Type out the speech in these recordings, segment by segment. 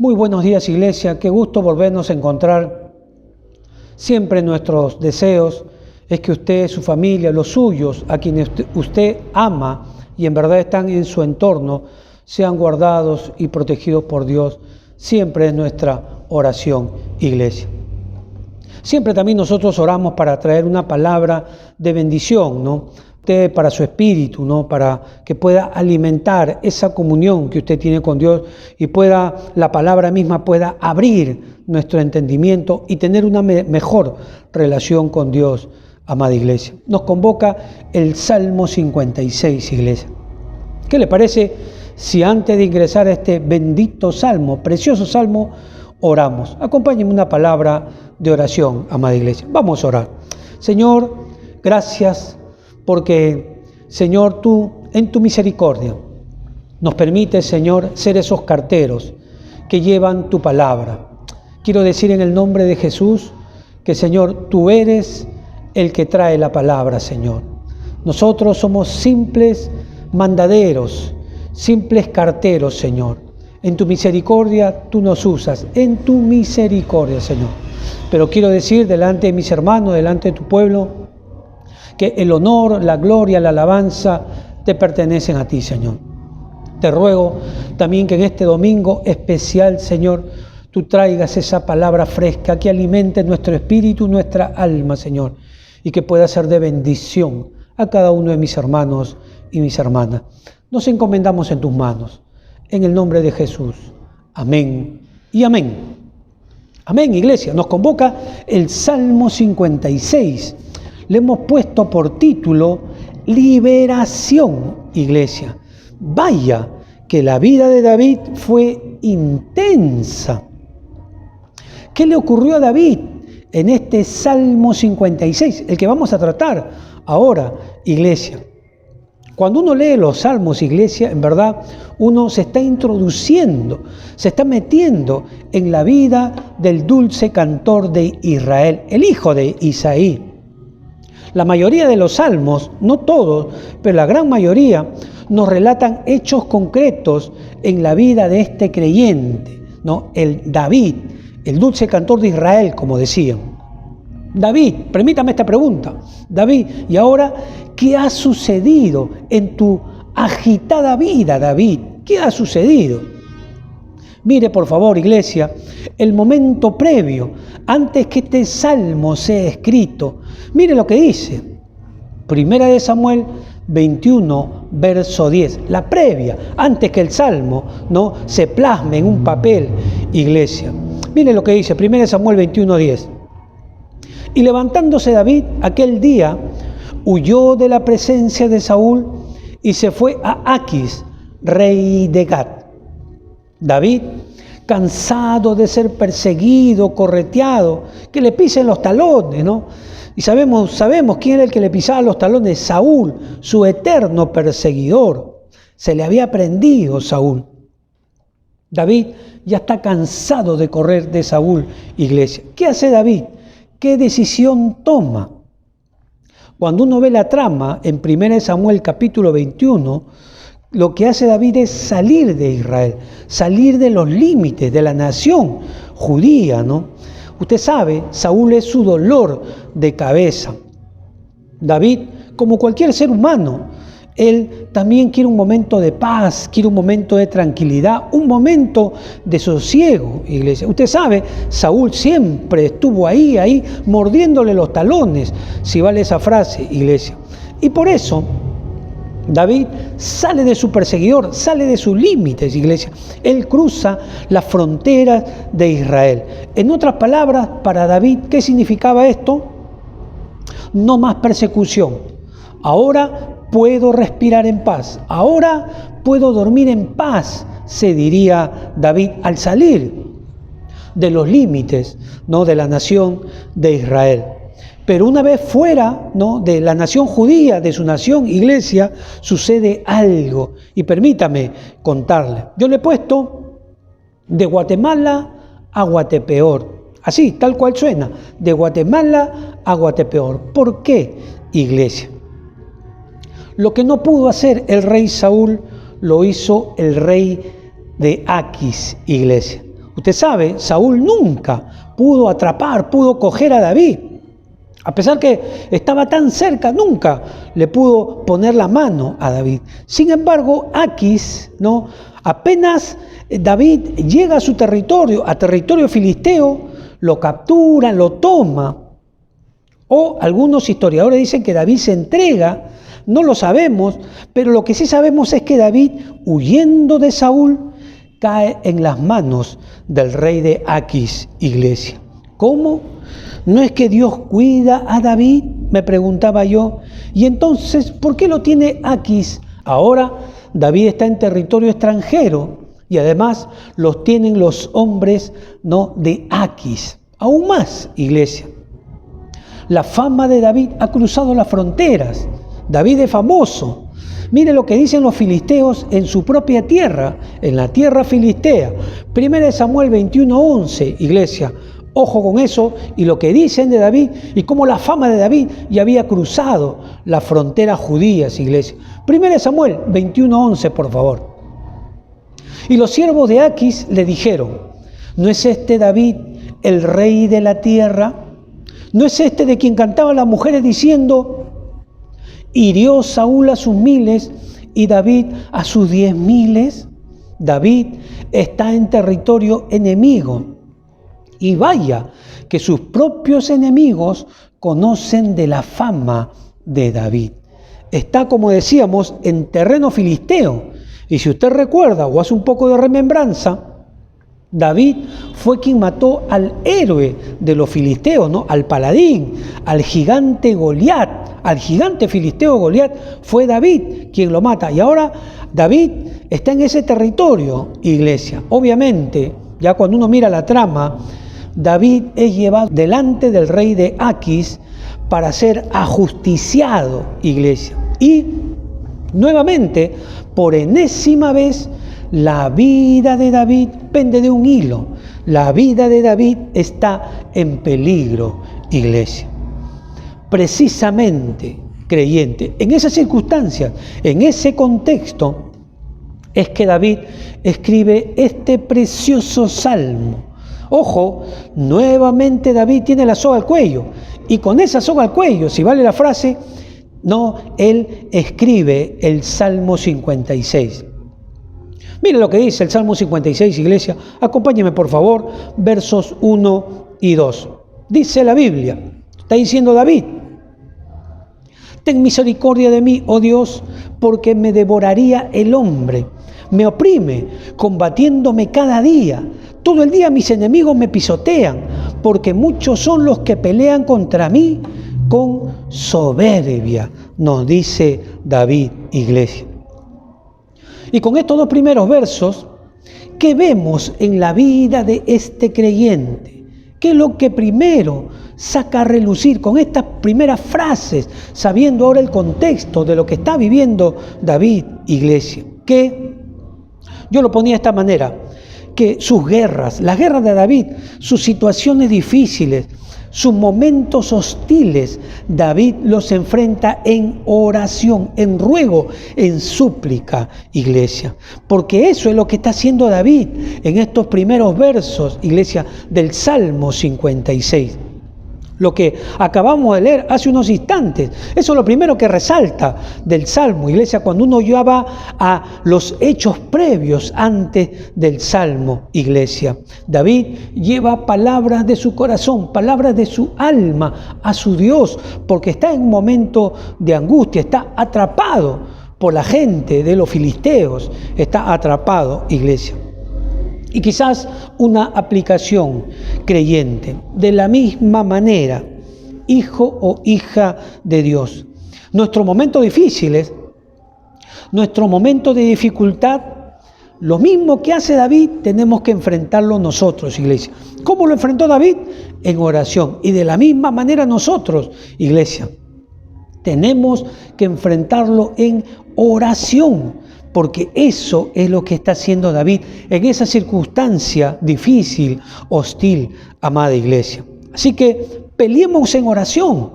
Muy buenos días, iglesia. Qué gusto volvernos a encontrar. Siempre nuestros deseos es que usted, su familia, los suyos, a quienes usted ama y en verdad están en su entorno, sean guardados y protegidos por Dios. Siempre es nuestra oración, iglesia. Siempre también nosotros oramos para traer una palabra de bendición, ¿no? Usted para su espíritu, ¿no? Para que pueda alimentar esa comunión que usted tiene con Dios y la palabra misma pueda abrir nuestro entendimiento y tener una mejor relación con Dios, amada iglesia. Nos convoca el Salmo 56, iglesia. ¿Qué le parece si antes de ingresar a este bendito salmo, precioso salmo, oramos? Acompáñenme una palabra de oración, amada iglesia. Vamos a orar. Señor, gracias porque, Señor, tú en tu misericordia nos permites, Señor, ser esos carteros que llevan tu palabra. Quiero decir en el nombre de Jesús que, Señor, tú eres el que trae la palabra, Señor. Nosotros somos simples mandaderos, simples carteros, Señor. En tu misericordia tú nos usas, en tu misericordia, Señor. Pero quiero decir delante de mis hermanos, delante de tu pueblo, que el honor, la gloria, la alabanza te pertenecen a ti, Señor. Te ruego también que en este domingo especial, Señor, tú traigas esa palabra fresca que alimente nuestro espíritu, nuestra alma, Señor, y que pueda ser de bendición a cada uno de mis hermanos y mis hermanas. Nos encomendamos en tus manos, en el nombre de Jesús. Amén y amén. Amén, iglesia. Nos convoca el Salmo 56. Le hemos puesto por título Liberación, iglesia. Vaya que la vida de David fue intensa. ¿Qué le ocurrió a David en este Salmo 56? El que vamos a tratar ahora, iglesia. Cuando uno lee los salmos, iglesia, en verdad, uno se está introduciendo, se está metiendo en la vida del dulce cantor de Israel, el hijo de Isaí. La mayoría de los salmos, no todos, pero la gran mayoría, nos relatan hechos concretos en la vida de este creyente, ¿no? El David, el dulce cantor de Israel, como decían. David, permítame esta pregunta. David, ¿y ahora qué ha sucedido en tu agitada vida, David? ¿Qué ha sucedido? Mire, por favor, iglesia, el momento previo, antes que este salmo sea escrito. Mire lo que dice. Primera de Samuel 21, verso 10. La previa, antes que el salmo, ¿no?, se plasme en un papel, iglesia. Mire lo que dice, Primera de Samuel 21, 10. Y levantándose David aquel día, huyó de la presencia de Saúl y se fue a Aquis, rey de Gat. David, cansado de ser perseguido, correteado, que le pisen los talones, ¿no? Y sabemos quién era el que le pisaba los talones: Saúl, su eterno perseguidor. Se le había prendido Saúl. David ya está cansado de correr de Saúl, iglesia. ¿Qué hace David? ¿Qué decisión toma? Cuando uno ve la trama en 1 Samuel capítulo 21, lo que hace David es salir de Israel, salir de los límites de la nación judía, ¿no? Usted sabe, Saúl es su dolor de cabeza. David, como cualquier ser humano, él también quiere un momento de paz, quiere un momento de tranquilidad, un momento de sosiego, iglesia. Usted sabe, Saúl siempre estuvo ahí, mordiéndole los talones, si vale esa frase, iglesia. Y por eso David sale de su perseguidor, sale de sus límites, iglesia. Él cruza las fronteras de Israel. En otras palabras, para David, ¿qué significaba esto? No más persecución. Ahora puedo respirar en paz. Ahora puedo dormir en paz, se diría David al salir de los límites, ¿no?, de la nación de Israel. Pero una vez fuera, ¿no?, de la nación judía, de su nación, iglesia, sucede algo. Y permítame contarle. Yo le he puesto de Guatemala a Guatepeor. Así, tal cual suena. De Guatemala a Guatepeor. ¿Por qué, iglesia? Lo que no pudo hacer el rey Saúl, lo hizo el rey de Aquis, iglesia. Usted sabe, Saúl nunca pudo coger a David. A pesar que estaba tan cerca, nunca le pudo poner la mano a David. Sin embargo, Aquis, ¿no? Apenas David llega a su territorio, a territorio filisteo, lo captura, lo toma. O algunos historiadores dicen que David se entrega, no lo sabemos, pero lo que sí sabemos es que David, huyendo de Saúl, cae en las manos del rey de Aquis, iglesia. ¿Cómo? ¿No es que Dios cuida a David? Me preguntaba yo. Y entonces, ¿por qué lo tiene Aquis? Ahora David está en territorio extranjero y además los tienen los hombres, ¿no?, de Aquis. Aún más, iglesia. La fama de David ha cruzado las fronteras. David es famoso. Mire lo que dicen los filisteos en su propia tierra, en la tierra filistea. 1 Samuel 21:11, iglesia. Ojo con eso y lo que dicen de David y cómo la fama de David ya había cruzado las fronteras judías, iglesia. 1 Samuel 21:11, por favor. Y los siervos de Aquis le dijeron: ¿no es este David el rey de la tierra? ¿No es este de quien cantaban las mujeres diciendo: hirió Saúl a sus 1000 y David a sus 10.000? David está en territorio enemigo. Y vaya que sus propios enemigos conocen de la fama de David. Está, como decíamos, en terreno filisteo. Y si usted recuerda o hace un poco de remembranza, David fue quien mató al héroe de los filisteos, ¿no? Al paladín, al gigante Goliat, al gigante filisteo Goliat. Fue David quien lo mata. Y ahora David está en ese territorio, iglesia. Obviamente, ya cuando uno mira la trama, David es llevado delante del rey de Aquis para ser ajusticiado, iglesia. Y nuevamente, por enésima vez, la vida de David pende de un hilo. La vida de David está en peligro, iglesia. Precisamente, creyente, en esas circunstancias, en ese contexto, es que David escribe este precioso salmo. Ojo, nuevamente David tiene la soga al cuello, y con esa soga al cuello, si vale la frase, no, él escribe el Salmo 56. Mire lo que dice el Salmo 56, iglesia. Acompáñeme, por favor, versos 1 y 2. Dice la Biblia, está diciendo David: ten misericordia de mí, oh Dios, porque me devoraría el hombre. Me oprime, combatiéndome cada día. Todo el día mis enemigos me pisotean, porque muchos son los que pelean contra mí con soberbia, nos dice David, iglesia. Y con estos dos primeros versos, ¿qué vemos en la vida de este creyente? ¿Qué es lo que primero saca a relucir con estas primeras frases, sabiendo ahora el contexto de lo que está viviendo David, iglesia? Que yo lo ponía de esta manera, que sus guerras, las guerras de David, sus situaciones difíciles, sus momentos hostiles, David los enfrenta en oración, en ruego, en súplica, iglesia. Porque eso es lo que está haciendo David en estos primeros versos, iglesia, del Salmo 56. Lo que acabamos de leer hace unos instantes. Eso es lo primero que resalta del Salmo, iglesia, cuando uno ya va a los hechos previos antes del Salmo, iglesia. David lleva palabras de su corazón, palabras de su alma a su Dios, porque está en un momento de angustia, está atrapado por la gente de los filisteos, está atrapado, iglesia. Y quizás una aplicación creyente, de la misma manera, hijo o hija de Dios. Nuestros momentos difíciles, nuestro momento de dificultad, lo mismo que hace David, tenemos que enfrentarlo nosotros, iglesia. ¿Cómo lo enfrentó David? En oración. Y de la misma manera nosotros, iglesia, tenemos que enfrentarlo en oración. Porque eso es lo que está haciendo David en esa circunstancia difícil, hostil, amada iglesia. Así que peleemos en oración.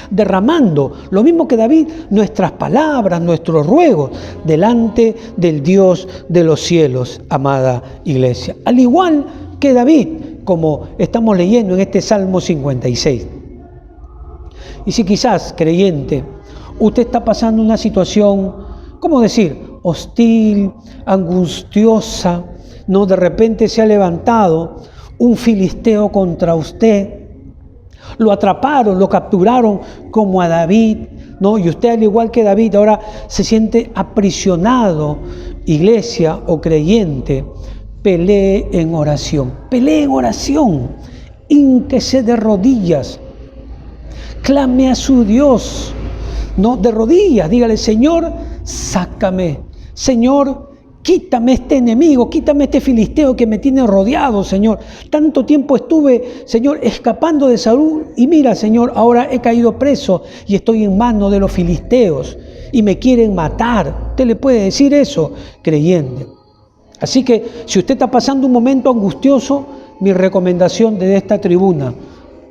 derramando, lo mismo que David, nuestras palabras, nuestros ruegos, delante del Dios de los cielos, amada iglesia. Al igual que David, como estamos leyendo en este Salmo 56. Y si quizás, creyente, usted está pasando una situación, ¿cómo decir?, hostil, angustiosa, ¿no? De repente se ha levantado un filisteo contra usted, lo atraparon, lo capturaron como a David, ¿no? Y usted, al igual que David, ahora se siente aprisionado, iglesia o creyente, pelee en oración, hínquese de rodillas, clame a su Dios, no de rodillas, dígale: Señor, sácame, Señor, quítame este enemigo, quítame este filisteo que me tiene rodeado, Señor. Tanto tiempo estuve, Señor, escapando de Saúl, y mira, Señor, ahora he caído preso y estoy en manos de los filisteos y me quieren matar. Usted le puede decir eso, creyente. Así que si usted está pasando un momento angustioso, mi recomendación desde esta tribuna: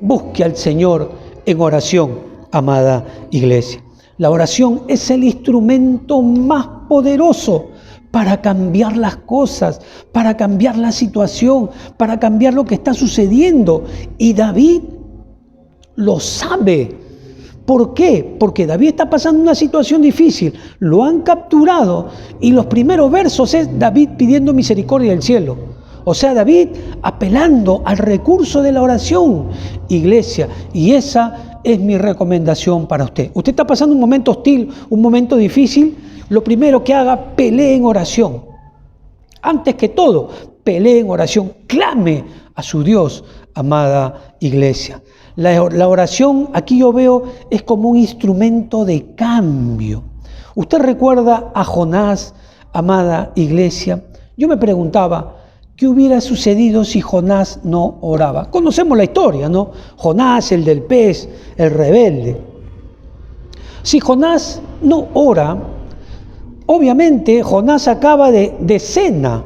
busque al Señor en oración, amada iglesia. La oración es el instrumento más poderoso para cambiar las cosas, para cambiar la situación, para cambiar lo que está sucediendo. Y David lo sabe. ¿Por qué? Porque David está pasando una situación difícil, lo han capturado, y los primeros versos es David pidiendo misericordia del cielo. O sea, David apelando al recurso de la oración, iglesia, y esa es mi recomendación para usted. Usted está pasando un momento hostil, un momento difícil, lo primero que haga, pelee en oración. Antes que todo, pelee en oración, clame a su Dios, amada iglesia. La oración, aquí yo veo, es como un instrumento de cambio. Usted recuerda a Jonás, amada iglesia. Yo me preguntaba, ¿qué hubiera sucedido si Jonás no oraba? Conocemos la historia, ¿no? Jonás, el del pez, el rebelde. Si Jonás no ora, obviamente Jonás acaba de cena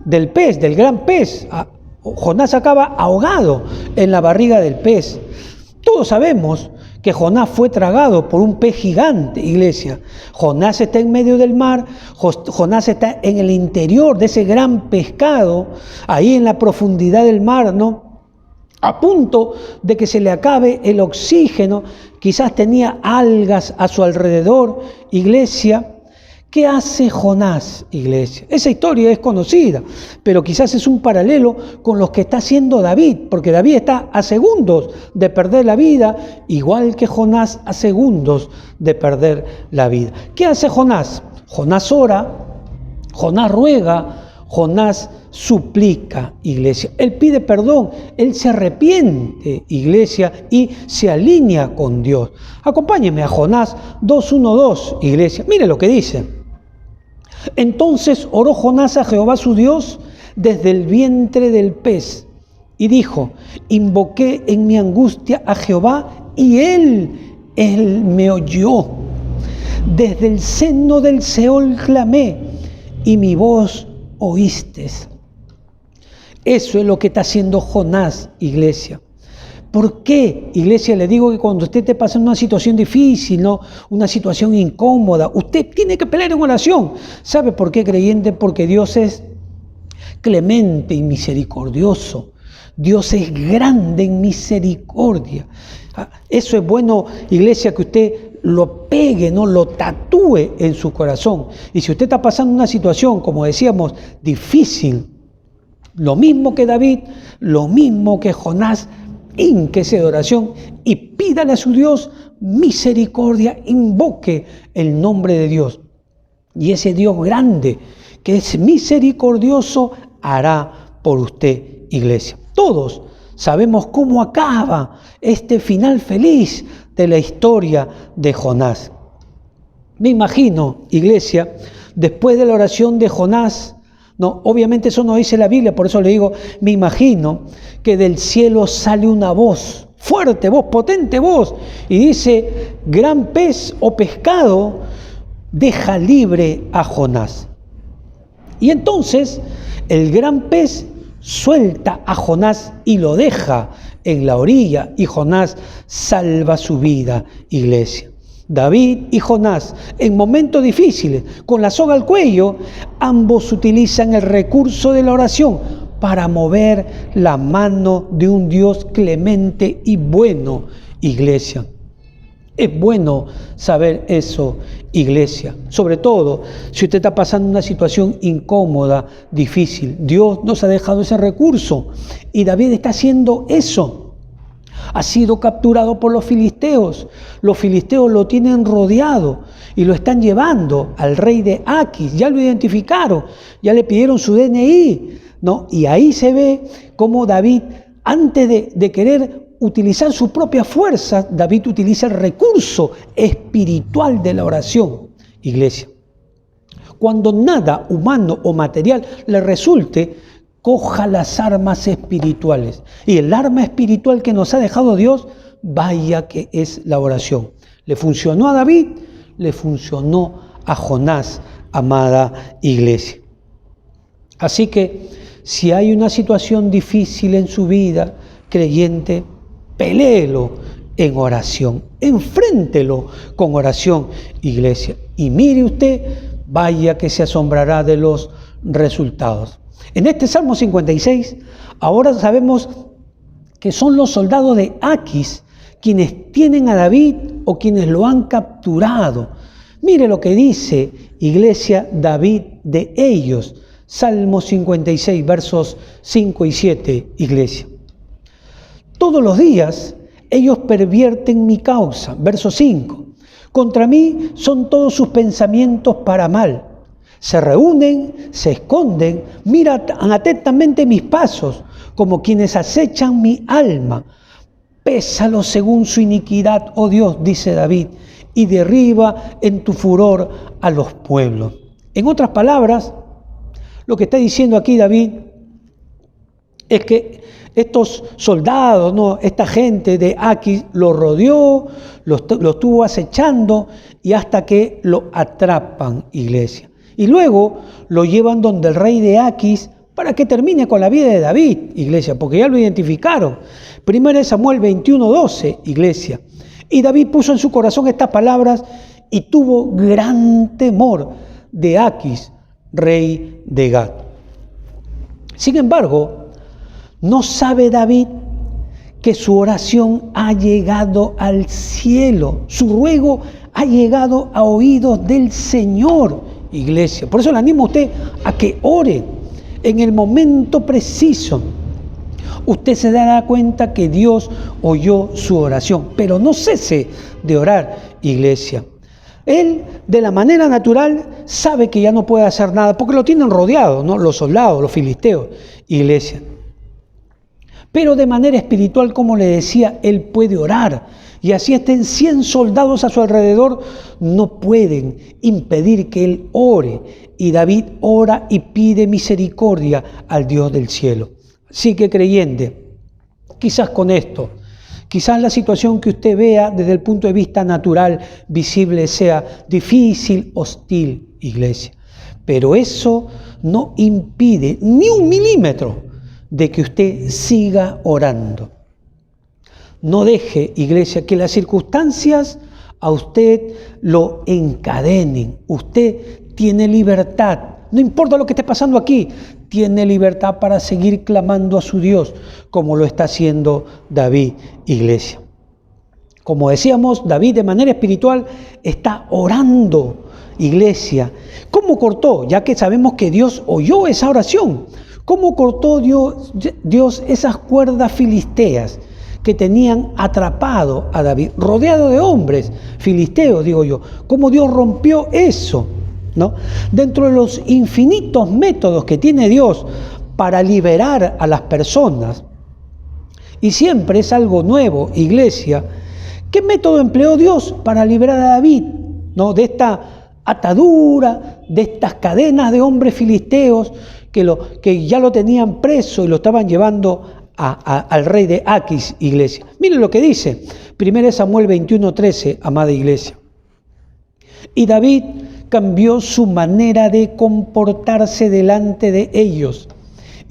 del pez, del gran pez. Jonás acaba ahogado en la barriga del pez. Todos sabemos que Jonás fue tragado por un pez gigante, iglesia. Jonás está en medio del mar, Jonás está en el interior de ese gran pescado, ahí en la profundidad del mar, ¿no? A punto de que se le acabe el oxígeno, quizás tenía algas a su alrededor, iglesia. ¿Qué hace Jonás, iglesia? Esa historia es conocida, pero quizás es un paralelo con lo que está haciendo David, porque David está a segundos de perder la vida, igual que Jonás a segundos de perder la vida. ¿Qué hace Jonás? Jonás ora, Jonás ruega, Jonás suplica, iglesia. Él pide perdón, él se arrepiente, iglesia, y se alinea con Dios. Acompáñenme a Jonás 2:1-2, iglesia. Mire lo que dice. Entonces oró Jonás a Jehová su Dios desde el vientre del pez y dijo: invoqué en mi angustia a Jehová y él me oyó. Desde el seno del Seol clamé y mi voz oíste. Eso es lo que está haciendo Jonás, iglesia. ¿Por qué, iglesia? Le digo que cuando usted esté pasando una situación difícil, ¿no?, una situación incómoda, usted tiene que pelear en oración. ¿Sabe por qué, creyente? Porque Dios es clemente y misericordioso. Dios es grande en misericordia. Eso es bueno, iglesia, que usted lo pegue, ¿no?, lo tatúe en su corazón. Y si usted está pasando una situación, como decíamos, difícil, lo mismo que David, lo mismo que Jonás, hínquese de oración y pídale a su Dios misericordia, invoque el nombre de Dios. Y ese Dios grande, que es misericordioso, hará por usted, iglesia. Todos sabemos cómo acaba este final feliz de la historia de Jonás. Me imagino, iglesia, después de la oración de Jonás, no, obviamente eso no dice la Biblia, por eso le digo, me imagino que del cielo sale una voz, fuerte voz, potente voz, y dice: gran pez o pescado, deja libre a Jonás. Y entonces el gran pez suelta a Jonás y lo deja en la orilla, y Jonás salva su vida, iglesia. David y Jonás, en momentos difíciles, con la soga al cuello, ambos utilizan el recurso de la oración para mover la mano de un Dios clemente y bueno, iglesia. Es bueno saber eso, iglesia. Sobre todo, si usted está pasando una situación incómoda, difícil. Dios nos ha dejado ese recurso y David está haciendo eso. Ha sido capturado por los filisteos. Los filisteos lo tienen rodeado y lo están llevando al rey de Aquis. Ya lo identificaron, ya le pidieron su DNI, ¿no? Y ahí se ve cómo David, antes de querer utilizar su propia fuerza, David utiliza el recurso espiritual de la oración, iglesia. Cuando nada humano o material le resulte, coja las armas espirituales. Y el arma espiritual que nos ha dejado Dios, vaya que es la oración. Le funcionó a David, le funcionó a Jonás, amada iglesia. Así que, si hay una situación difícil en su vida, creyente, peléelo en oración, enfréntelo con oración, iglesia. Y mire usted, vaya que se asombrará de los resultados. En este Salmo 56, ahora sabemos que son los soldados de Aquis quienes tienen a David o quienes lo han capturado. Mire lo que dice, iglesia, David de ellos. Salmo 56, versos 5 y 7, iglesia. Todos los días ellos pervierten mi causa. Verso 5. Contra mí son todos sus pensamientos para mal. Se reúnen, se esconden, miran atentamente mis pasos, como quienes acechan mi alma. Pésalos según su iniquidad, oh Dios, dice David, y derriba en tu furor a los pueblos. En otras palabras, lo que está diciendo aquí David es que estos soldados, ¿no? Esta gente de Aquis lo rodeó, lo estuvo acechando y hasta que lo atrapan, iglesia. Y luego lo llevan donde el rey de Aquis para que termine con la vida de David, iglesia, porque ya lo identificaron. 1 Samuel 21:12, iglesia. Y David puso en su corazón estas palabras y tuvo gran temor de Aquis, rey de Gat. Sin embargo, no sabe David que su oración ha llegado al cielo, su ruego ha llegado a oídos del Señor, iglesia. Por eso le animo a usted a que ore en el momento preciso. Usted se dará cuenta que Dios oyó su oración, pero no cese de orar, iglesia. Él, de la manera natural, sabe que ya no puede hacer nada, porque lo tienen rodeado, ¿no? Los soldados, los filisteos, iglesia. Pero de manera espiritual, como le decía, él puede orar. Y así estén 100 soldados a su alrededor, no pueden impedir que él ore. Y David ora y pide misericordia al Dios del cielo. Así que, creyente, quizás con esto, quizás la situación que usted vea desde el punto de vista natural, visible, sea difícil, hostil, iglesia. Pero eso no impide ni un milímetro de que usted siga orando. No deje, iglesia, que las circunstancias a usted lo encadenen. Usted tiene libertad. No importa lo que esté pasando aquí, tiene libertad para seguir clamando a su Dios, como lo está haciendo David, iglesia. Como decíamos, David de manera espiritual está orando, iglesia. ¿Cómo cortó? Ya que sabemos que Dios oyó esa oración. ¿Cómo cortó Dios esas cuerdas filisteas que tenían atrapado a David, rodeado de hombres filisteos, digo yo? ¿Cómo Dios rompió eso? ¿No? Dentro de los infinitos métodos que tiene Dios para liberar a las personas, y siempre es algo nuevo, iglesia, ¿qué método empleó Dios para liberar a David, ¿no? De esta atadura, de estas cadenas de hombres filisteos que ya lo tenían preso y lo estaban llevando al rey de Aquis, iglesia? Miren lo que dice 1 Samuel 21:13, amada iglesia. Y David cambió su manera de comportarse delante de ellos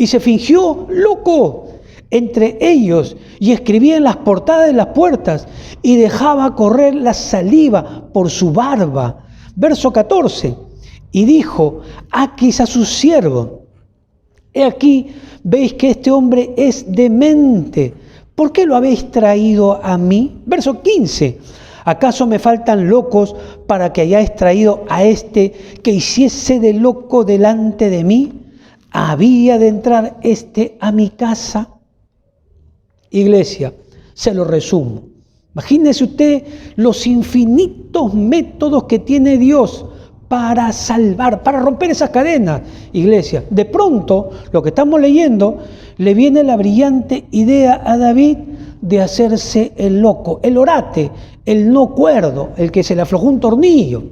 y se fingió loco entre ellos y escribía en las portadas de las puertas y dejaba correr la saliva por su barba. Verso 14. Y dijo Aquis a su siervo: he aquí, veis que este hombre es demente. ¿Por qué lo habéis traído a mí? Verso 15. ¿Acaso me faltan locos para que hayáis traído a este que hiciese de loco delante de mí? ¿Había de entrar este a mi casa? Iglesia, se lo resumo. Imagínese usted los infinitos métodos que tiene Dios para salvar, para romper esas cadenas, iglesia. De pronto, lo que estamos leyendo, le viene la brillante idea a David de hacerse el loco, el orate, el no cuerdo, el que se le aflojó un tornillo.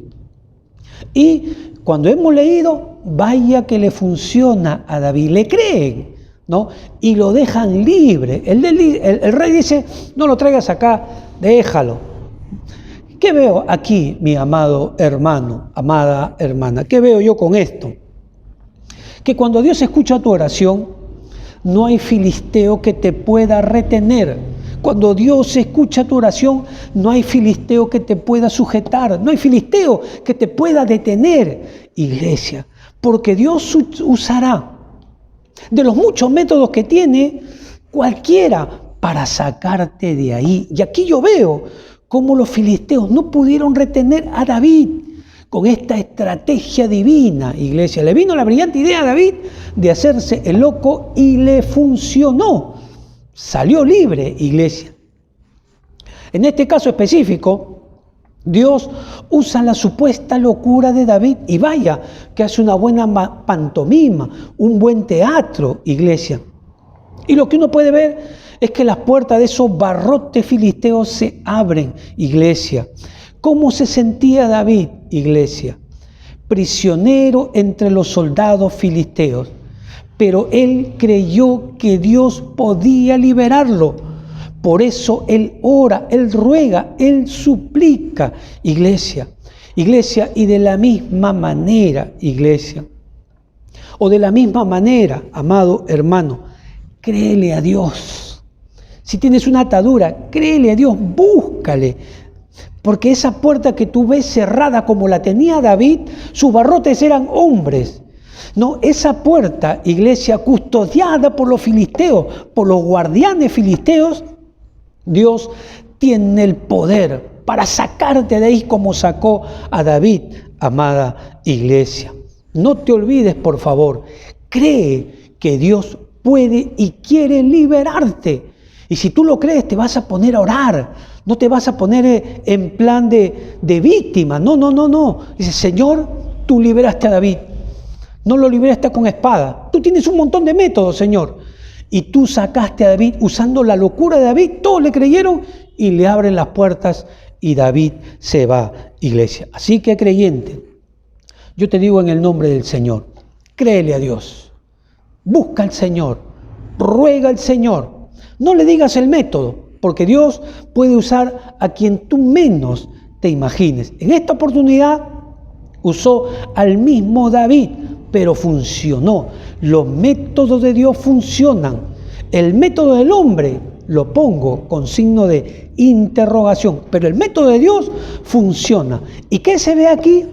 Y cuando hemos leído, vaya que le funciona a David, le creen, ¿no? Y lo dejan libre. El rey dice: no lo traigas acá, déjalo. ¿Qué veo aquí, mi amado hermano, amada hermana? ¿Qué veo yo con esto? Que cuando Dios escucha tu oración, no hay filisteo que te pueda retener. Cuando Dios escucha tu oración, no hay filisteo que te pueda sujetar, no hay filisteo que te pueda detener, iglesia, porque Dios usará de los muchos métodos que tiene, cualquiera para sacarte de ahí. Y aquí yo veo cómo los filisteos no pudieron retener a David con esta estrategia divina, iglesia. Le vino la brillante idea a David de hacerse el loco y le funcionó. Salió libre, iglesia. En este caso específico, Dios usa la supuesta locura de David y vaya que hace una buena pantomima, un buen teatro, iglesia. Y lo que uno puede ver es que las puertas de esos barrotes filisteos se abren, iglesia. ¿Cómo se sentía David, iglesia? Prisionero entre los soldados filisteos. Pero él creyó que Dios podía liberarlo. Por eso él ora, él ruega, él suplica, iglesia. Iglesia, y de la misma manera, iglesia, o de la misma manera, amado hermano, créele a Dios. Si tienes una atadura, créele a Dios, búscale. Porque esa puerta que tú ves cerrada como la tenía David, sus barrotes eran hombres. No, esa puerta, iglesia, custodiada por los filisteos, por los guardianes filisteos, Dios tiene el poder para sacarte de ahí como sacó a David, amada iglesia. No te olvides, por favor, cree que Dios puede y quiere liberarte. Y si tú lo crees, te vas a poner a orar, no te vas a poner en plan de víctima, no. Dice: Señor, tú liberaste a David, no lo liberaste con espada, tú tienes un montón de métodos, Señor. Y tú sacaste a David usando la locura de David, todos le creyeron y le abren las puertas y David se va, iglesia. Así que, creyente, yo te digo en el nombre del Señor, créele a Dios, busca al Señor, ruega al Señor. No le digas el método, porque Dios puede usar a quien tú menos te imagines. En esta oportunidad usó al mismo David, pero funcionó. Los métodos de Dios funcionan. El método del hombre lo pongo con signo de interrogación, pero el método de Dios funciona. ¿Y qué se ve aquí?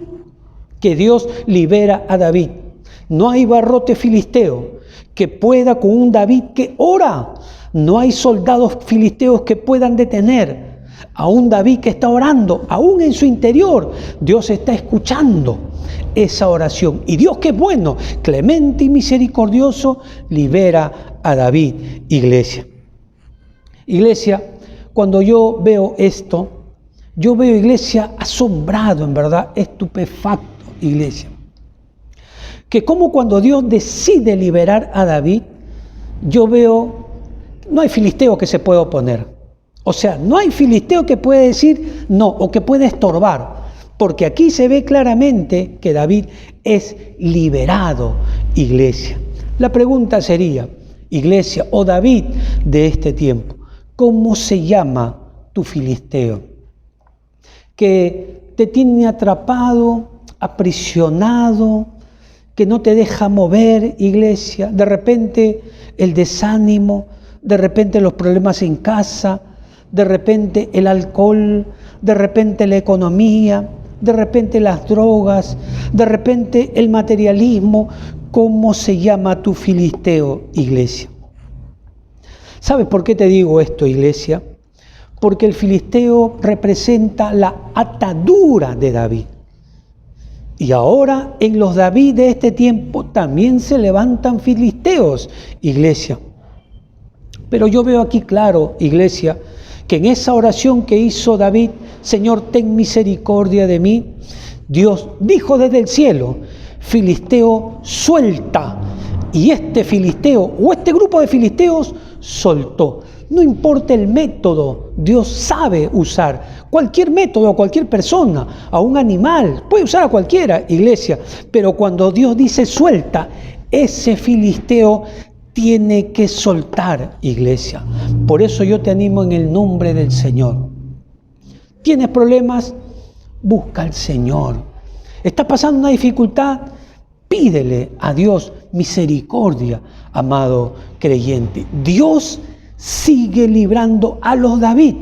Que Dios libera a David. No hay barrote filisteo que pueda con un David que ora. No hay soldados filisteos que puedan detener a un David que está orando. Aún en su interior, Dios está escuchando esa oración. Y Dios, que es bueno, clemente y misericordioso, libera a David, iglesia. Iglesia, cuando yo veo esto, yo veo, iglesia, asombrado, en verdad, estupefacto, iglesia. Que como cuando Dios decide liberar a David, yo veo, no hay filisteo que se pueda oponer. O sea, no hay filisteo que pueda decir no o que pueda estorbar. Porque aquí se ve claramente que David es liberado, iglesia. La pregunta sería, iglesia o David de este tiempo, ¿cómo se llama tu filisteo? Que te tiene atrapado, aprisionado, que no te deja mover, iglesia. De repente el desánimo, de repente los problemas en casa, de repente el alcohol, de repente la economía, de repente las drogas, de repente el materialismo. ¿Cómo se llama tu filisteo, iglesia? ¿Sabes por qué te digo esto, iglesia? Porque el filisteo representa la atadura de David. Y ahora en los David de este tiempo también se levantan filisteos, iglesia. Pero yo veo aquí claro, iglesia, que en esa oración que hizo David, Señor, ten misericordia de mí, Dios dijo desde el cielo, filisteo, suelta. Y este filisteo o este grupo de filisteos soltó. No importa el método, Dios sabe usar cualquier método, a cualquier persona, a un animal, puede usar a cualquiera, iglesia. Pero cuando Dios dice suelta, ese filisteo tiene que soltar, iglesia. Por eso yo te animo en el nombre del Señor. ¿Tienes problemas? Busca al Señor. ¿Estás pasando una dificultad? Pídele a Dios misericordia, amado creyente. Dios sigue librando a los David,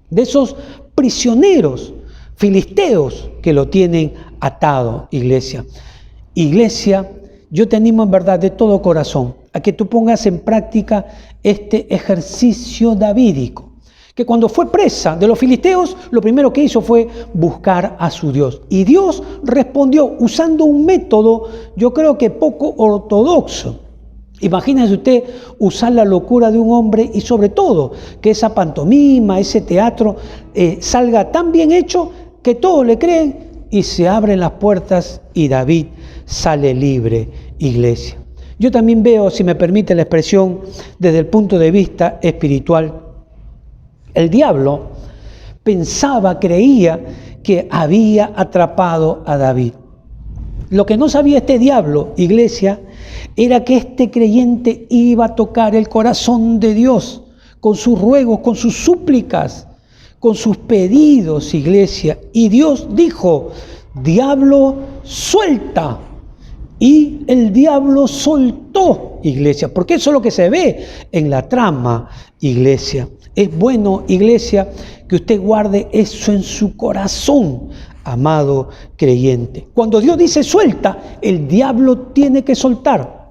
de esos prisioneros filisteos que lo tienen atado, iglesia. Iglesia, yo te animo en verdad de todo corazón a que tú pongas en práctica este ejercicio davídico, que cuando fue presa de los filisteos, lo primero que hizo fue buscar a su Dios. Y Dios respondió usando un método, yo creo que poco ortodoxo. Imagínese usted usar la locura de un hombre y sobre todo que esa pantomima, ese teatro salga tan bien hecho que todos le creen y se abren las puertas y David sale libre, iglesia. Yo también veo, si me permite la expresión, desde el punto de vista espiritual, el diablo pensaba, creía que había atrapado a David. Lo que no sabía este diablo, iglesia, era que este creyente iba a tocar el corazón de Dios con sus ruegos, con sus súplicas, con sus pedidos, iglesia. Y Dios dijo, diablo, suelta. Y el diablo soltó, iglesia, porque eso es lo que se ve en la trama, iglesia. Es bueno, iglesia, que usted guarde eso en su corazón, amado creyente. Cuando Dios dice suelta, el diablo tiene que soltar.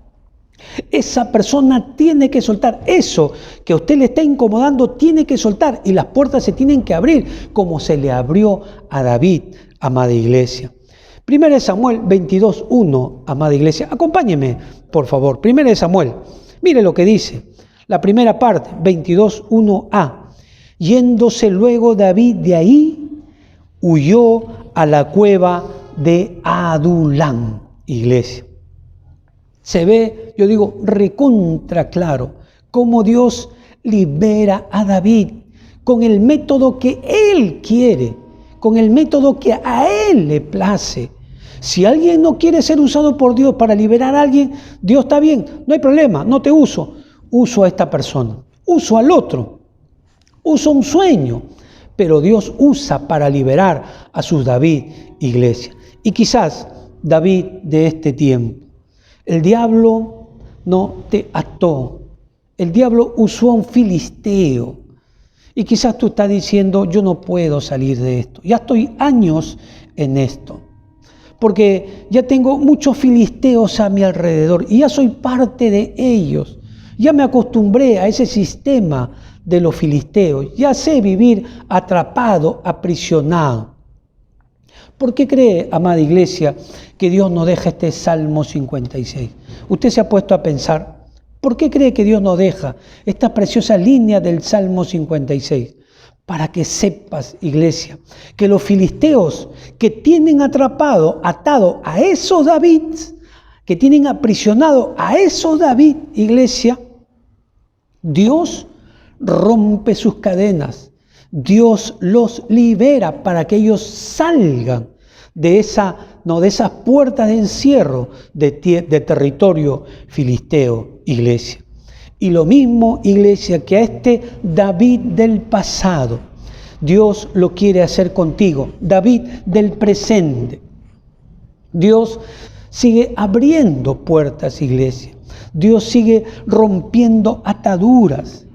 Esa persona tiene que soltar. Eso que a usted le está incomodando tiene que soltar. Y las puertas se tienen que abrir como se le abrió a David, amada iglesia. 1 Samuel 22:1, amada iglesia. Acompáñeme, por favor. 1 Samuel. Mire lo que dice. La primera parte, 22:1a. Yéndose luego David de ahí, huyó a la cueva de Adulam, iglesia. Se ve, yo digo, recontra claro, cómo Dios libera a David con el método que Él quiere, con el método que a Él le place. Si alguien no quiere ser usado por Dios para liberar a alguien, Dios está bien, no hay problema, no te uso. Uso a esta persona, uso al otro, uso un sueño, pero Dios usa para liberar a sus David, iglesia. Y quizás David de este tiempo, el diablo no te ató, el diablo usó a un filisteo. Y quizás tú estás diciendo, yo no puedo salir de esto, ya estoy años en esto, porque ya tengo muchos filisteos a mi alrededor y ya soy parte de ellos. Ya me acostumbré a ese sistema de los filisteos. Ya sé vivir atrapado, aprisionado. ¿Por qué cree, amada iglesia, que Dios nos deja este Salmo 56? Usted se ha puesto a pensar, ¿por qué cree que Dios nos deja esta preciosa línea del Salmo 56? Para que sepas, iglesia, que los filisteos que tienen atado a esos David, que tienen aprisionado a esos David, iglesia, Dios rompe sus cadenas, Dios los libera para que ellos salgan de esas puertas de encierro de territorio filisteo, iglesia. Y lo mismo, iglesia, que a este David del pasado, Dios lo quiere hacer contigo, David del presente. Dios sigue abriendo puertas, iglesia. Dios sigue rompiendo ataduras.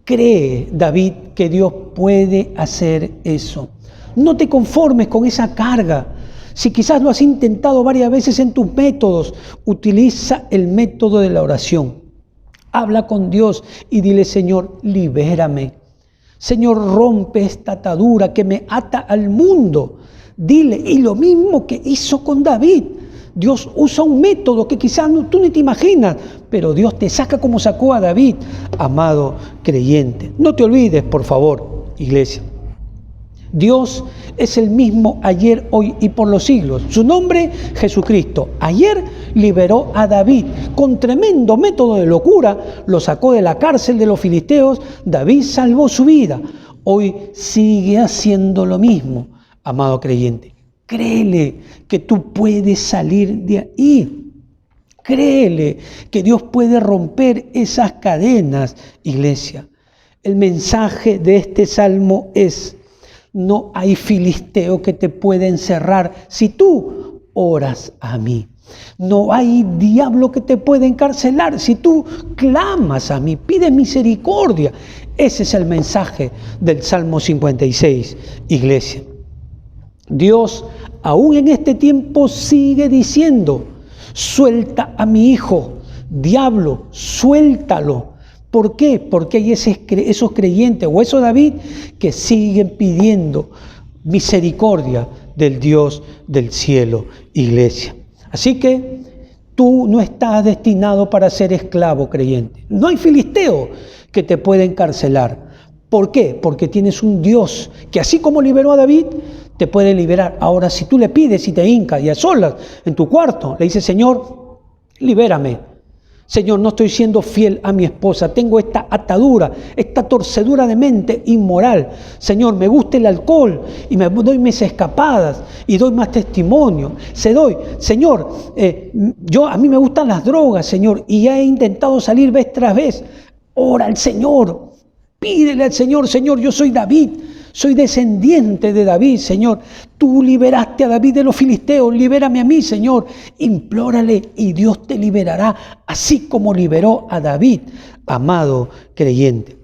Cree, David, que Dios puede hacer eso. No te conformes con esa carga. Si quizás lo has intentado varias veces en tus métodos, utiliza el método de la oración. Habla con Dios y dile: Señor, libérame. Señor, rompe esta atadura que me ata al mundo. Dile, y lo mismo que hizo con David. Dios usa un método que quizás tú ni te imaginas, pero Dios te saca como sacó a David, amado creyente. No te olvides, por favor, iglesia. Dios es el mismo ayer, hoy y por los siglos. Su nombre, Jesucristo. Ayer liberó a David con tremendo método de locura, lo sacó de la cárcel de los filisteos. David salvó su vida. Hoy sigue haciendo lo mismo, amado creyente. Créele que tú puedes salir de ahí. Créele que Dios puede romper esas cadenas, iglesia. El mensaje de este salmo es: no hay filisteo que te pueda encerrar si tú oras a mí. No hay diablo que te pueda encarcelar si tú clamas a mí, pides misericordia. Ese es el mensaje del Salmo 56, iglesia. Dios, aún en este tiempo, sigue diciendo: suelta a mi hijo, diablo, suéltalo. ¿Por qué? Porque hay esos creyentes o esos David que siguen pidiendo misericordia del Dios del cielo, iglesia. Así que tú no estás destinado para ser esclavo, creyente. No hay filisteo que te pueda encarcelar. ¿Por qué? Porque tienes un Dios que, así como liberó a David, te puede liberar. Ahora, si tú le pides y te hincas y a solas en tu cuarto, le dices: Señor, libérame. Señor, no estoy siendo fiel a mi esposa, tengo esta atadura, esta torcedura de mente inmoral. Señor, me gusta el alcohol y me doy mis escapadas y doy más testimonio. Señor, a mí me gustan las drogas, Señor, y ya he intentado salir vez tras vez. Ora al Señor, pídele al Señor: Señor, yo soy David, soy descendiente de David, Señor. Tú liberaste a David de los filisteos, libérame a mí, Señor. Implórale y Dios te liberará, así como liberó a David, amado creyente.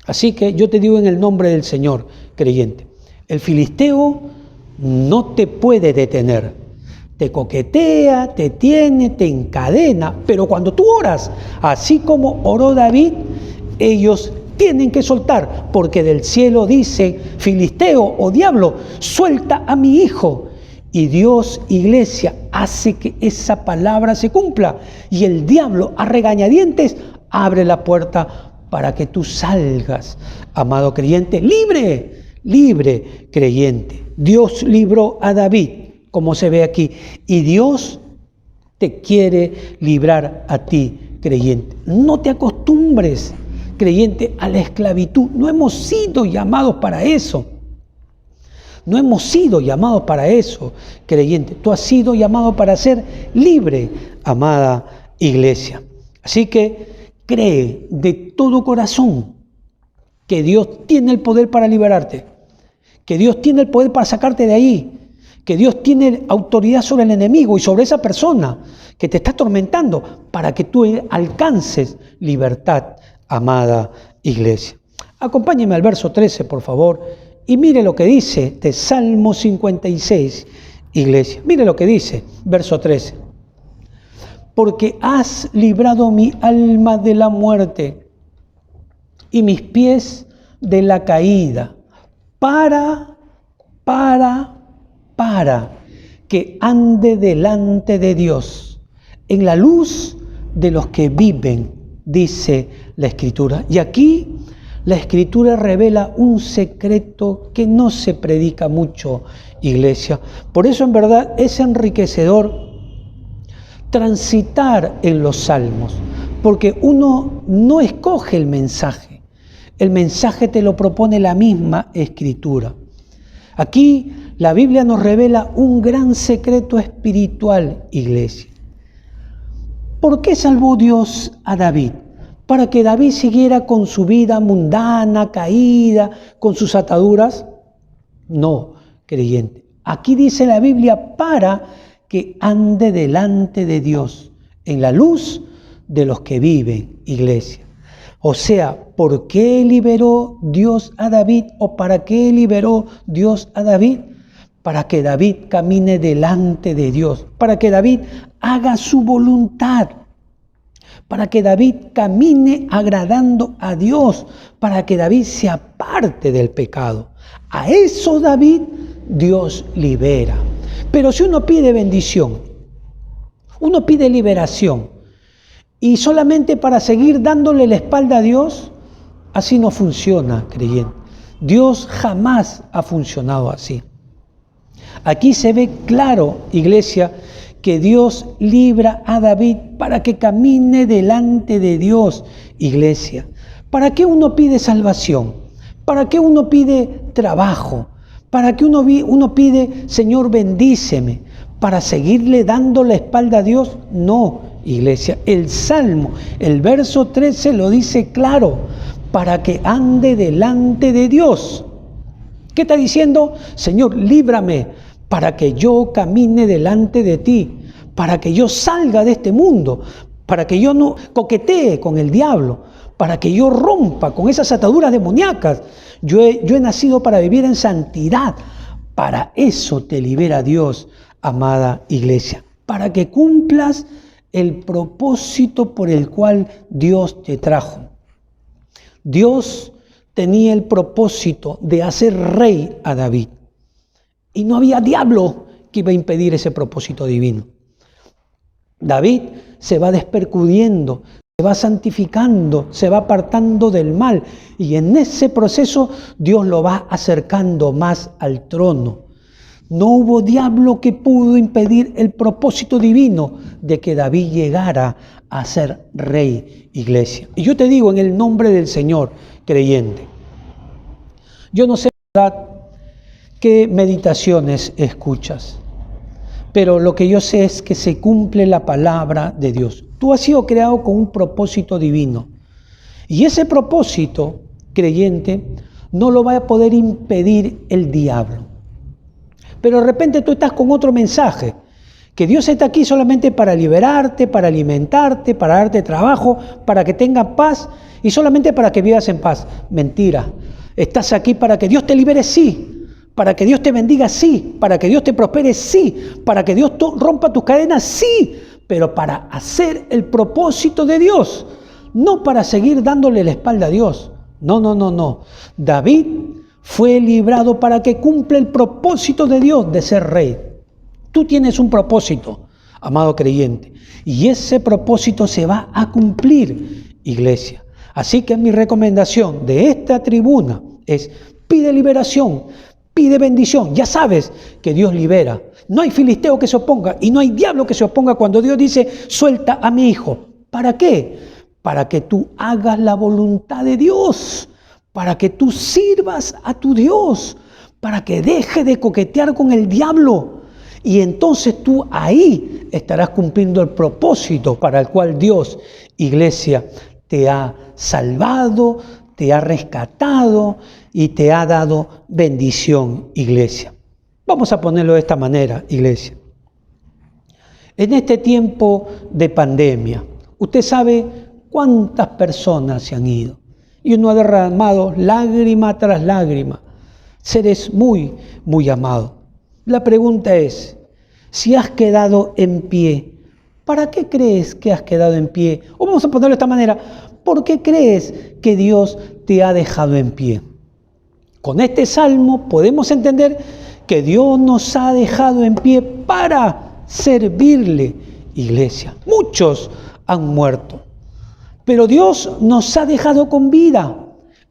Así que yo te digo en el nombre del Señor, creyente, el filisteo no te puede detener. Te coquetea, te tiene, te encadena, pero cuando tú oras, así como oró David, ellos tienen que soltar, porque del cielo dice: filisteo o diablo, suelta a mi hijo. Y Dios, iglesia, hace que esa palabra se cumpla. Y el diablo, a regañadientes, abre la puerta para que tú salgas, amado creyente, libre creyente. Dios libró a David, como se ve aquí, y Dios te quiere librar a ti, creyente. No te acostumbres, creyente, a la esclavitud. No hemos sido llamados para eso. No hemos sido llamados para eso, creyente. Tú has sido llamado para ser libre, amada iglesia. Así que cree de todo corazón que Dios tiene el poder para liberarte, que Dios tiene el poder para sacarte de ahí, que Dios tiene autoridad sobre el enemigo y sobre esa persona que te está atormentando, para que tú alcances libertad, amada iglesia. Acompáñeme al verso 13, por favor, y mire lo que dice de Salmo 56, iglesia. Mire lo que dice, verso 13. Porque has librado mi alma de la muerte y mis pies de la caída, para que ande delante de Dios en la luz de los que viven, dice la Escritura. Y aquí la Escritura revela un secreto que no se predica mucho, iglesia. Por eso, en verdad, es enriquecedor transitar en los salmos, porque uno no escoge el mensaje te lo propone la misma Escritura. Aquí la Biblia nos revela un gran secreto espiritual, iglesia. ¿Por qué salvó Dios a David? ¿Para que David siguiera con su vida mundana, caída, con sus ataduras? No, creyente. Aquí dice la Biblia: para que ande delante de Dios en la luz de los que viven, iglesia. O sea, ¿por qué liberó Dios a David o para qué liberó Dios a David? Para que David camine delante de Dios, para que David haga su voluntad, para que David camine agradando a Dios, para que David se aparte del pecado. A eso David Dios libera. Pero si uno pide bendición, uno pide liberación, y solamente para seguir dándole la espalda a Dios, así no funciona, creyente. Dios jamás ha funcionado así. Aquí se ve claro, iglesia, que Dios libra a David para que camine delante de Dios, iglesia. ¿Para qué uno pide salvación? ¿Para qué uno pide trabajo? ¿Para qué uno pide, Señor, bendíceme? ¿Para seguirle dando la espalda a Dios? No, iglesia. El Salmo, el verso 13 lo dice claro, para que ande delante de Dios. ¿Qué está diciendo? Señor, líbrame para que yo camine delante de ti, para que yo salga de este mundo, para que yo no coquetee con el diablo, para que yo rompa con esas ataduras demoníacas. Yo he nacido para vivir en santidad. Para eso te libera Dios, amada iglesia, para que cumplas el propósito por el cual Dios te trajo. Dios tenía el propósito de hacer rey a David. Y no había diablo que iba a impedir ese propósito divino. David se va despercudiendo, se va santificando, se va apartando del mal. Y en ese proceso Dios lo va acercando más al trono. No hubo diablo que pudo impedir el propósito divino de que David llegara a ser rey, iglesia. Y yo te digo en el nombre del Señor, creyente, yo no sé, ¿verdad?, qué meditaciones escuchas, pero lo que yo sé es que se cumple la palabra de Dios. Tú has sido creado con un propósito divino. Y ese propósito, creyente, no lo va a poder impedir el diablo. Pero de repente tú estás con otro mensaje, que Dios está aquí solamente para liberarte, para alimentarte, para darte trabajo, para que tengas paz y solamente para que vivas en paz. Mentira. Estás aquí para que Dios te libere, sí. Para que Dios te bendiga, sí. Para que Dios te prospere, sí. Para que Dios rompa tus cadenas, sí. Pero para hacer el propósito de Dios, no para seguir dándole la espalda a Dios. No. David fue librado para que cumpla el propósito de Dios de ser rey. Tú tienes un propósito, amado creyente, y ese propósito se va a cumplir, iglesia. Así que mi recomendación de esta tribuna es: pide liberación, pide bendición. Ya sabes que Dios libera. No hay filisteo que se oponga y no hay diablo que se oponga cuando Dios dice: suelta a mi hijo. ¿Para qué? Para que tú hagas la voluntad de Dios, para que tú sirvas a tu Dios, para que deje de coquetear con el diablo. Y entonces tú ahí estarás cumpliendo el propósito para el cual Dios, iglesia, te ha salvado, te ha rescatado y te ha dado bendición, iglesia. Vamos a ponerlo de esta manera, iglesia. En este tiempo de pandemia, usted sabe cuántas personas se han ido. Y uno ha derramado lágrima tras lágrima. Seres muy, muy amados. La pregunta es: si has quedado en pie, ¿para qué crees que has quedado en pie? O vamos a ponerlo de esta manera: ¿por qué crees que Dios te ha dejado en pie? Con este salmo podemos entender que Dios nos ha dejado en pie para servirle, iglesia. Muchos han muerto, pero Dios nos ha dejado con vida.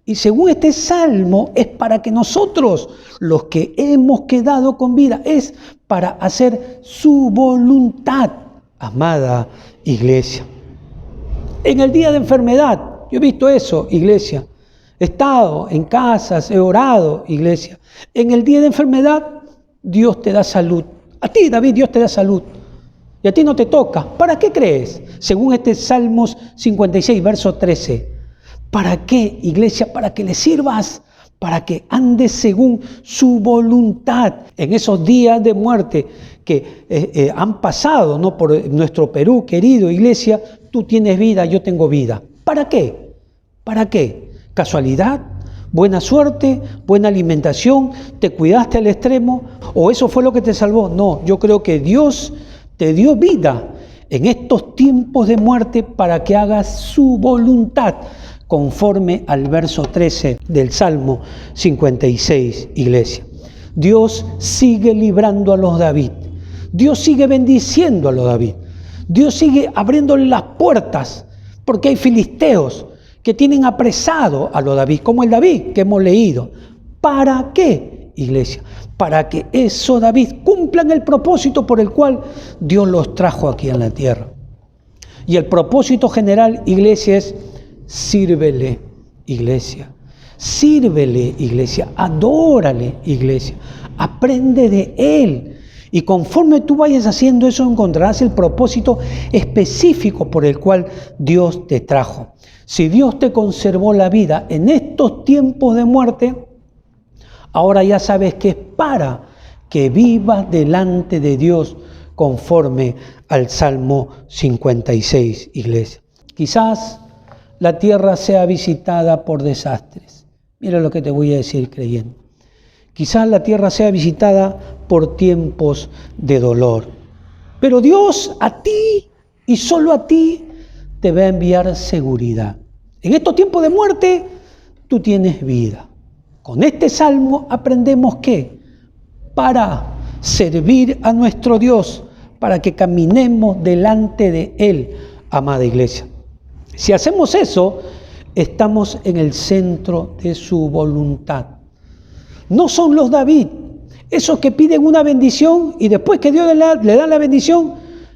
Y según este salmo es para que nosotros, los que hemos quedado con vida, es para hacer su voluntad, amada iglesia. En el día de enfermedad, yo he visto eso, iglesia. He estado en casas, he orado, iglesia. En el día de enfermedad, Dios te da salud. A ti, David, Dios te da salud. Y a ti no te toca. ¿Para qué crees? Según este Salmos 56, verso 13. ¿Para qué, iglesia? Para que le sirvas, para que andes según su voluntad. En esos días de muerte que han pasado, ¿no?, por nuestro Perú, querido iglesia, tú tienes vida, yo tengo vida. ¿Para qué? ¿Para qué? ¿Casualidad? ¿Buena suerte? ¿Buena alimentación? ¿Te cuidaste al extremo? ¿O eso fue lo que te salvó? No, yo creo que Dios te dio vida en estos tiempos de muerte para que hagas su voluntad, conforme al verso 13 del Salmo 56, iglesia. Dios sigue librando a los David. Dios sigue bendiciendo a los David. Dios sigue abriéndole las puertas, porque hay filisteos que tienen apresado a los David, como el David que hemos leído. ¿Para qué, iglesia? Para que esos David cumplan el propósito por el cual Dios los trajo aquí en la tierra. Y el propósito general, iglesia, es sírvele, iglesia. Sírvele, iglesia. Adórale, iglesia. Aprende de Él. Y conforme tú vayas haciendo eso, encontrarás el propósito específico por el cual Dios te trajo. Si Dios te conservó la vida en estos tiempos de muerte, ahora ya sabes que es para que vivas delante de Dios conforme al Salmo 56, iglesia. Quizás la tierra sea visitada por desastres. Mira lo que te voy a decir, creyente. Quizás la tierra sea visitada por tiempos de dolor. Pero Dios a ti y solo a ti te va a enviar seguridad. En estos tiempos de muerte tú tienes vida. Con este salmo aprendemos que para servir a nuestro Dios, para que caminemos delante de Él, amada iglesia. Si hacemos eso, estamos en el centro de su voluntad. No son los David, esos que piden una bendición y después que Dios le da la bendición,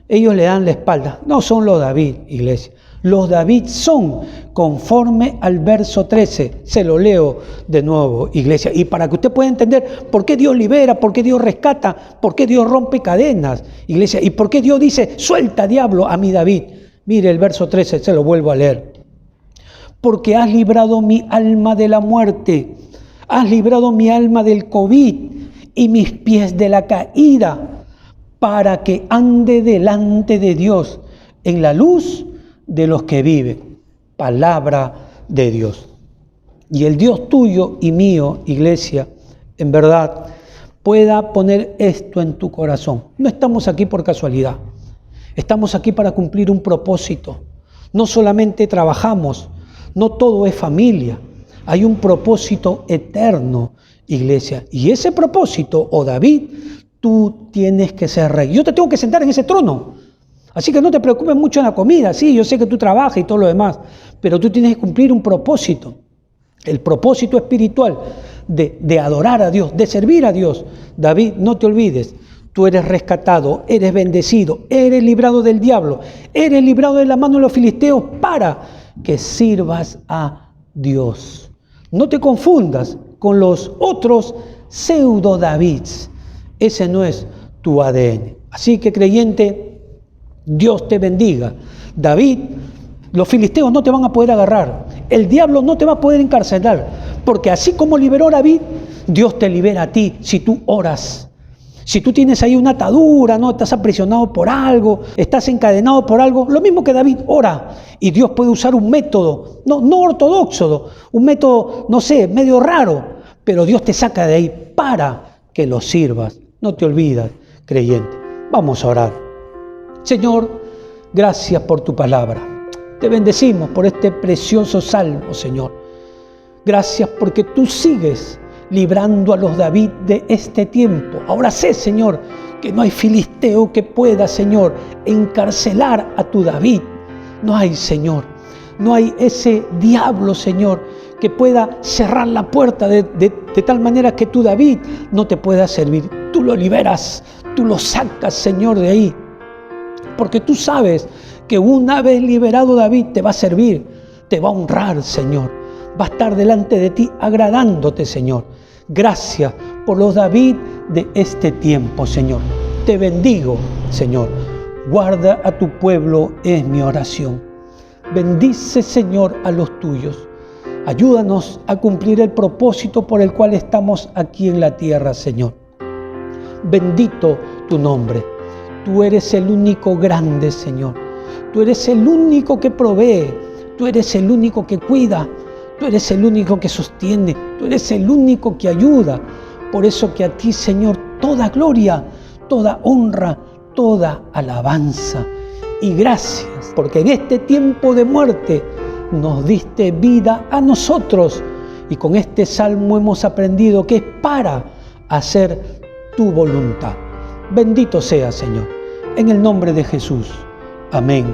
ellos le dan la espalda. No son los David, iglesia. Los David son conforme al verso 13. Se lo leo de nuevo, iglesia. Y para que usted pueda entender por qué Dios libera, por qué Dios rescata, por qué Dios rompe cadenas, iglesia. Y por qué Dios dice, suelta diablo a mi David. Mire el verso 13, se lo vuelvo a leer. Porque has librado mi alma de la muerte. Has librado mi alma del COVID y mis pies de la caída, para que ande delante de Dios en la luz de los que viven. Palabra de Dios. Y el Dios tuyo y mío, iglesia, en verdad, pueda poner esto en tu corazón. No estamos aquí por casualidad. Estamos aquí para cumplir un propósito. No solamente trabajamos, no todo es familia. Hay un propósito eterno, iglesia. Y ese propósito, oh David, tú tienes que ser rey. Yo te tengo que sentar en ese trono. Así que no te preocupes mucho en la comida. Sí, yo sé que tú trabajas y todo lo demás, pero tú tienes que cumplir un propósito. El propósito espiritual de adorar a Dios, de servir a Dios. David, no te olvides, tú eres rescatado, eres bendecido, eres librado del diablo, eres librado de la mano de los filisteos para que sirvas a Dios. No te confundas con los otros pseudo Davids. Ese no es tu ADN. Así que, creyente, Dios te bendiga. David, los filisteos no te van a poder agarrar. El diablo no te va a poder encarcelar. Porque así como liberó a David, Dios te libera a ti si tú oras. Si tú tienes ahí una atadura, ¿no? Estás aprisionado por algo, estás encadenado por algo, lo mismo que David, ora. Y Dios puede usar un método, no ortodoxo, un método, no sé, medio raro, pero Dios te saca de ahí para que lo sirvas. No te olvides, creyente. Vamos a orar. Señor, gracias por tu palabra. Te bendecimos por este precioso salmo, Señor. Gracias porque tú sigues librando a los David de este tiempo. Ahora sé, Señor, que no hay filisteo que pueda, Señor, encarcelar a tu David. No hay, Señor. No hay ese diablo, Señor, que pueda cerrar la puerta de tal manera que tu David no te pueda servir. Tú lo liberas, tú lo sacas, Señor, de ahí. Porque tú sabes que una vez liberado David te va a servir, te va a honrar, Señor. Va a estar delante de ti agradándote, Señor. Gracias por los David de este tiempo, Señor. Te bendigo, Señor. Guarda a tu pueblo, es mi oración. Bendice, Señor, a los tuyos. Ayúdanos a cumplir el propósito por el cual estamos aquí en la tierra, Señor. Bendito tu nombre. Tú eres el único grande, Señor. Tú eres el único que provee. Tú eres el único que cuida. Tú eres el único que sostiene. Tú eres el único que ayuda. Por eso que a ti, Señor, toda gloria, toda honra, toda alabanza. Y gracias, porque en este tiempo de muerte nos diste vida a nosotros. Y con este salmo hemos aprendido que es para hacer tu voluntad. Bendito sea, Señor. En el nombre de Jesús. Amén.